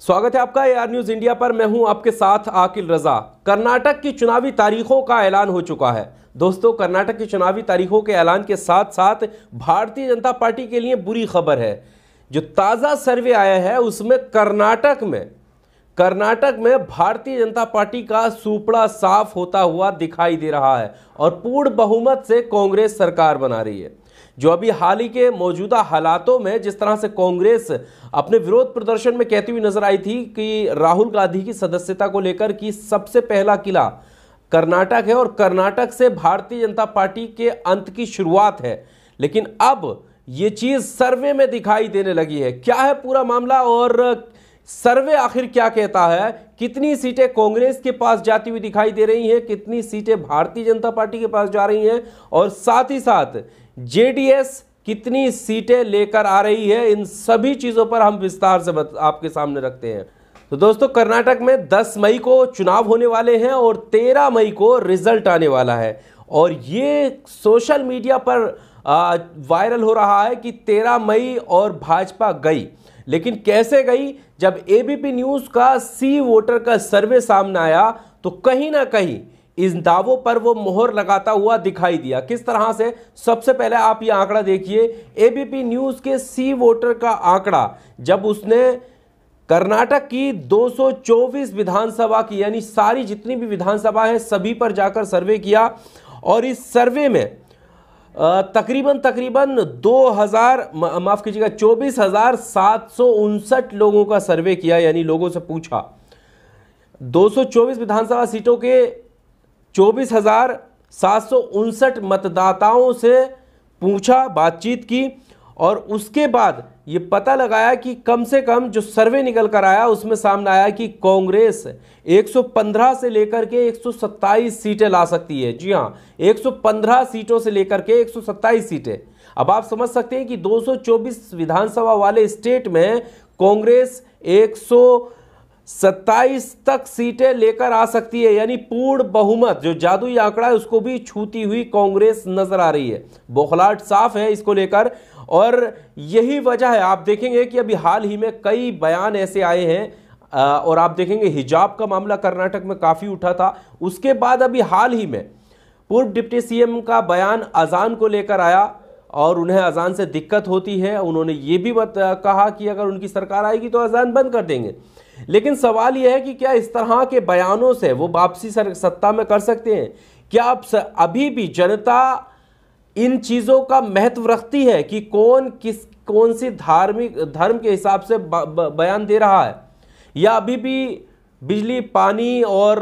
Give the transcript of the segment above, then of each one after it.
स्वागत है आपका एआर न्यूज इंडिया पर। मैं हूं आपके साथ आकिल रजा। कर्नाटक की चुनावी तारीखों का ऐलान हो चुका है। दोस्तों, कर्नाटक की चुनावी तारीखों के ऐलान के साथ साथ भारतीय जनता पार्टी के लिए बुरी खबर है। जो ताजा सर्वे आया है उसमें कर्नाटक में भारतीय जनता पार्टी का सुपड़ा साफ होता हुआ दिखाई दे रहा है और पूर्ण बहुमत से कांग्रेस सरकार बना रही है। जो अभी हाल ही के मौजूदा हालातों में जिस तरह से कांग्रेस अपने विरोध प्रदर्शन में कहती हुई नजर आई थी कि राहुल गांधी की सदस्यता को लेकर कि सबसे पहला किला कर्नाटक है और कर्नाटक से भारतीय जनता पार्टी के अंत की शुरुआत है, लेकिन अब ये चीज सर्वे में दिखाई देने लगी है। क्या है पूरा मामला और सर्वे आखिर क्या कहता है? कितनी सीटें कांग्रेस के पास जाती हुई दिखाई दे रही हैं, कितनी सीटें भारतीय जनता पार्टी के पास जा रही हैं और साथ ही साथ जेडीएस कितनी सीटें लेकर आ रही है, इन सभी चीजों पर हम विस्तार से आपके सामने रखते हैं। तो दोस्तों, कर्नाटक में 10 मई को चुनाव होने वाले हैं और 13 मई को रिजल्ट आने वाला है और ये सोशल मीडिया पर वायरल हो रहा है कि 13 मई और भाजपा गई, लेकिन कैसे गई? जब एबीपी न्यूज का सी वोटर का सर्वे सामने आया तो कहीं ना कहीं इस दावों पर वो मोहर लगाता हुआ दिखाई दिया। किस तरह से? सबसे पहले आप ये आंकड़ा देखिए, एबीपी न्यूज के सी वोटर का आंकड़ा जब उसने कर्नाटक की 224 विधानसभा की, यानी सारी जितनी भी विधानसभा है सभी पर जाकर सर्वे किया और इस सर्वे में तकरीबन 24,759 लोगों का सर्वे किया, यानी लोगों से पूछा। 224 विधानसभा सीटों के 24,759 मतदाताओं से पूछा, बातचीत की और उसके बाद ये पता लगाया कि कम से कम जो सर्वे निकल कर आया उसमें सामने आया कि कांग्रेस 115 से लेकर के 127 सीटें ला सकती है। जी हां, 115 सीटों से लेकर के 127 सीटें। अब आप समझ सकते हैं कि 224 विधानसभा वाले स्टेट में कांग्रेस 127 तक सीटें लेकर आ सकती है, यानी पूर्ण बहुमत। जो जादुई आंकड़ा है उसको भी छूती हुई कांग्रेस नजर आ रही है। बौखलाहट साफ है इसको लेकर और यही वजह है। आप देखेंगे कि अभी हाल ही में कई बयान ऐसे आए हैं और आप देखेंगे हिजाब का मामला कर्नाटक में काफी उठा था। उसके बाद अभी हाल ही में पूर्व डिप्टी सीएम का बयान अजान को लेकर आया और उन्हें अजान से दिक्कत होती है। उन्होंने ये भी कहा कि अगर उनकी सरकार आएगी तो अजान बंद कर देंगे। लेकिन सवाल यह है कि क्या इस तरह के बयानों से वो वापसी सत्ता में कर सकते हैं? क्या अब अभी भी जनता इन चीजों का महत्व रखती है कि कौन सी धर्म के हिसाब से बयान दे रहा है, या अभी भी बिजली, पानी और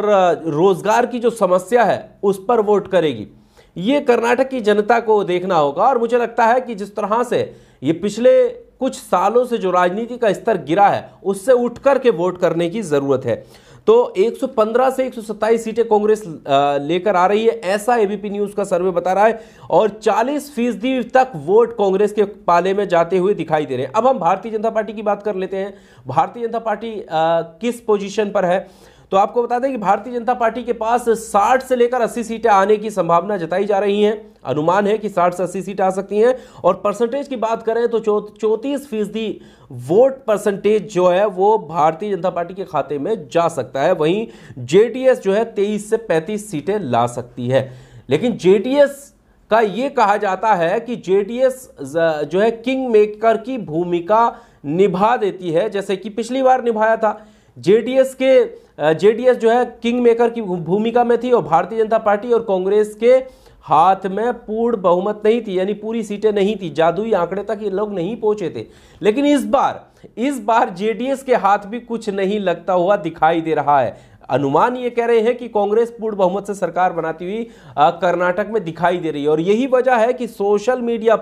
रोजगार की जो समस्या है उस पर वोट करेगी? ये कर्नाटक की जनता को देखना होगा और मुझे लगता है कि जिस तरह से ये पिछले कुछ सालों से जो राजनीति का स्तर गिरा है उससे उठ करके वोट करने की जरूरत है। तो 115 से 127 सीटें कांग्रेस लेकर आ रही है, ऐसा एबीपी न्यूज का सर्वे बता रहा है और 40% तक वोट कांग्रेस के पाले में जाते हुए दिखाई दे रहे हैं। अब हम भारतीय जनता पार्टी की बात कर लेते हैं। भारतीय जनता पार्टी किस पोजीशन पर है? तो आपको बता दें कि भारतीय जनता पार्टी के पास 60 से लेकर 80 सीटें आने की संभावना जताई जा रही हैं। अनुमान है कि 60 से 80 सीटें आ सकती हैं और परसेंटेज की बात करें तो 34% वोट परसेंटेज जो है वो भारतीय जनता पार्टी के खाते में जा सकता है। वहीं जेडीएस जो है 23 से 35 सीटें ला सकती है। लेकिन जेडीएस का ये कहा जाता है कि जेडीएस जो है किंग मेकर की भूमिका निभा देती है, जैसे कि पिछली बार निभाया था। जेडीएस जो है किंग मेकर की भूमिका में थी और भारतीय जनता पार्टी और कांग्रेस के हाथ में पूर्ण बहुमत नहीं थी, यानी पूरी सीटें नहीं थी। जादुई आंकड़े तक ये लोग नहीं पहुंचे थे। लेकिन इस बार जेडीएस के हाथ भी कुछ नहीं लगता हुआ दिखाई दे रहा है। अनुमान ये कह रहे हैं कि कांग्रेस पूर्ण बहुमत से सरकार बनाती हुई कर्नाटक में दिखाई दे रही है और यही वजह है कि सोशल मीडिया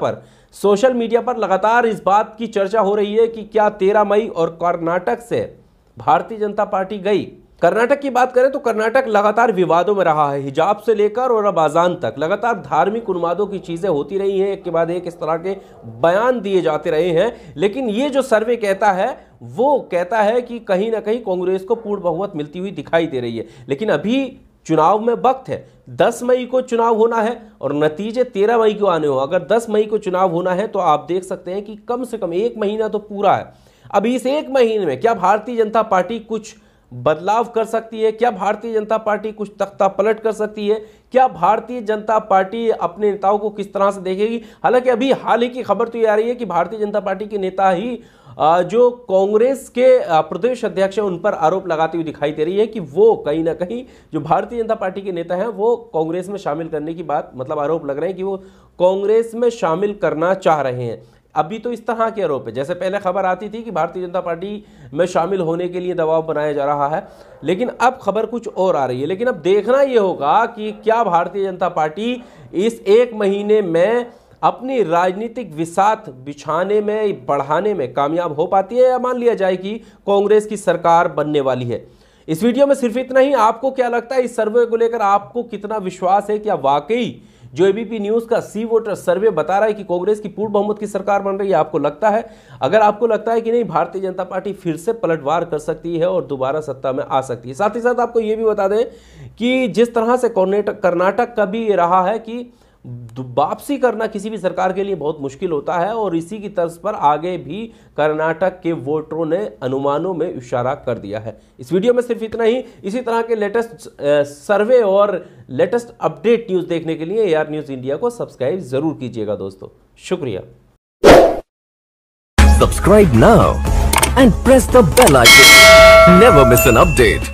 पर लगातार इस बात की चर्चा हो रही है कि क्या 13 मई और कर्नाटक से भारतीय जनता पार्टी गई। कर्नाटक की बात करें तो कर्नाटक लगातार विवादों में रहा है, हिजाब से लेकर और अब अजान तक लगातार धार्मिक उन्मादों की चीजें होती रही हैं। एक के बाद एक इस तरह के बयान दिए जाते रहे हैं। लेकिन ये जो सर्वे कहता है वो कहता है कि कहीं ना कहीं कांग्रेस को पूर्ण बहुमत मिलती हुई दिखाई दे रही है। लेकिन अभी चुनाव में वक्त है, 10 मई को चुनाव होना है और नतीजे 13 मई को आने हो। अगर 10 मई को चुनाव होना है तो आप देख सकते हैं कि कम से कम 1 महीना तो पूरा है। अब इस एक महीने में क्या भारतीय जनता पार्टी कुछ बदलाव कर सकती है? क्या भारतीय जनता पार्टी कुछ तख्ता पलट कर सकती है? क्या भारतीय जनता पार्टी अपने नेताओं को किस तरह से देखेगी? हालांकि अभी हाल ही की खबर तो ये आ रही है कि भारतीय जनता पार्टी के नेता ही जो कांग्रेस के प्रदेश अध्यक्ष हैं उन पर आरोप लगाती हुई दिखाई दे रही है कि वो कहीं ना कहीं जो भारतीय जनता पार्टी के नेता हैं वो कांग्रेस में शामिल करने की बात, मतलब आरोप लग रहे हैं कि वो कांग्रेस में शामिल करना चाह रहे हैं। अभी तो इस तरह के आरोप है, जैसे पहले खबर आती थी कि भारतीय जनता पार्टी में शामिल होने के लिए दबाव बनाया जा रहा है, लेकिन अब खबर कुछ और आ रही है। लेकिन अब देखना यह होगा कि क्या भारतीय जनता पार्टी इस एक महीने में अपनी राजनीतिक विसात बिछाने में, बढ़ाने में कामयाब हो पाती है, या मान लिया जाए कि कांग्रेस की सरकार बनने वाली है। इस वीडियो में सिर्फ इतना ही। आपको क्या लगता है इस सर्वे को लेकर? आपको कितना विश्वास है? क्या वाकई जो एबीपी न्यूज का सी वोटर सर्वे बता रहा है कि कांग्रेस की पूर्ण बहुमत की सरकार बन रही है, आपको लगता है? अगर आपको लगता है कि नहीं, भारतीय जनता पार्टी फिर से पलटवार कर सकती है और दोबारा सत्ता में आ सकती है। साथ ही साथ आपको यह भी बता दें कि जिस तरह से कर्नाटक का भी रहा है कि वापसी करना किसी भी सरकार के लिए बहुत मुश्किल होता है, और इसी की तर्ज पर आगे भी कर्नाटक के वोटरों ने अनुमानों में इशारा कर दिया है। इस वीडियो में सिर्फ इतना ही। इसी तरह के लेटेस्ट सर्वे और लेटेस्ट अपडेट न्यूज देखने के लिए AR न्यूज इंडिया को सब्सक्राइब जरूर कीजिएगा दोस्तों। शुक्रिया। Subscribe now and press the bell icon. Never miss an update.